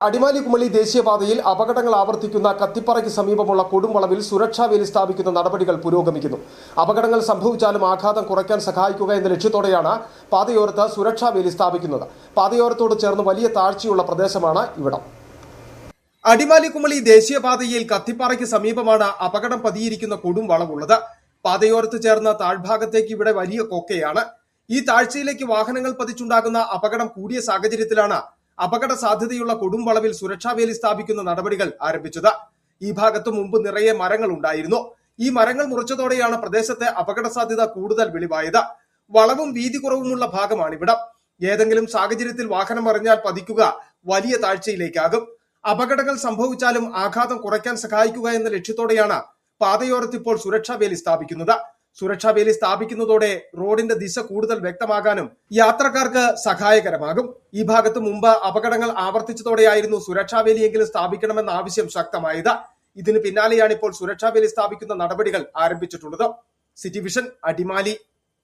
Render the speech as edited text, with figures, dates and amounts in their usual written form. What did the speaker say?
അടിമാലി കുമളി ദേശീയപാതയിൽ അപകടങ്ങൾ ആവർത്തിക്കുന്ന കത്തിപ്പാറയ്ക്ക് സമീപമുള്ള കൊടുംവളവിൽ സുരക്ഷാ വേലി സ്ഥാപിക്കുന്ന നടപടികൾ പുരോഗമിക്കുന്നു. അപകടങ്ങൾ സംഭവിച്ചാലും ആഘാതം കുറയ്ക്കാൻ സഹായിക്കുക എന്ന ലക്ഷ്യത്തോടെയാണ് പാതയോരത്ത് സുരക്ഷാ വേലി സ്ഥാപിക്കുന്നത്. പാതയോരത്തോട് ചേർന്ന് വലിയ താഴ്ചയുള്ള പ്രദേശമാണ് ഇവിടം. അടിമാലി കുമളി ദേശീയപാതയിൽ കത്തിപ്പാറയ്ക്ക് സമീപമാണ് അപകടം പതിയിരിക്കുന്ന കൊടുംവളവുള്ളത്. പാതയോരത്ത് ചേർന്ന താഴ്ഭാഗത്തേക്ക് ഇവിടെ വലിയ കൊക്കയാണ്. ഈ താഴ്ചയിലേക്ക് വാഹനങ്ങൾ പതിച്ചുണ്ടാകുന്ന അപകടം കൂടിയ സാഹചര്യത്തിലാണ് അപകട സാധ്യതയുള്ള കൊടുംവളവിൽ സുരക്ഷാ വേലി സ്ഥാപിക്കുന്ന നടപടികൾ ആരംഭിച്ചത്. ഈ ഭാഗത്ത് മുമ്പ് നിറയെ മരങ്ങൾ ഉണ്ടായിരുന്നു. ഈ മരങ്ങൾ മുറിച്ചതോടെയാണ് പ്രദേശത്തെ അപകട സാധ്യത കൂടുതൽ വെളിവായത്. വളവും വീതി കുറവുമുള്ള ഭാഗമാണിവിടം. ഏതെങ്കിലും സാഹചര്യത്തിൽ വാഹനം മറിഞ്ഞാൽ പതിക്കുക വലിയ താഴ്ചയിലേക്കാകും. അപകടങ്ങൾ സംഭവിച്ചാലും ആഘാതം കുറയ്ക്കാൻ സഹായിക്കുക എന്ന ലക്ഷ്യത്തോടെയാണ് പാതയോരത്ത് ഇപ്പോൾ സുരക്ഷാ വേലി സ്ഥാപിക്കുന്നത്. സുരക്ഷാ വേലി സ്ഥാപിക്കുന്നതോടെ റോഡിന്റെ ദിശ കൂടുതൽ വ്യക്തമാകാനും യാത്രക്കാർക്ക് സഹായകരമാകും. ഈ ഭാഗത്ത് മുമ്പ് അപകടങ്ങൾ ആവർത്തിച്ചതോടെയായിരുന്നു സുരക്ഷാ വേലിയെങ്കിലും സ്ഥാപിക്കണമെന്ന ആവശ്യം ശക്തമായത്. ഇതിന് പിന്നാലെയാണ് ഇപ്പോൾ സുരക്ഷാ വേലി സ്ഥാപിക്കുന്ന നടപടികൾ ആരംഭിച്ചിട്ടുള്ളത്. City vision, Adimali.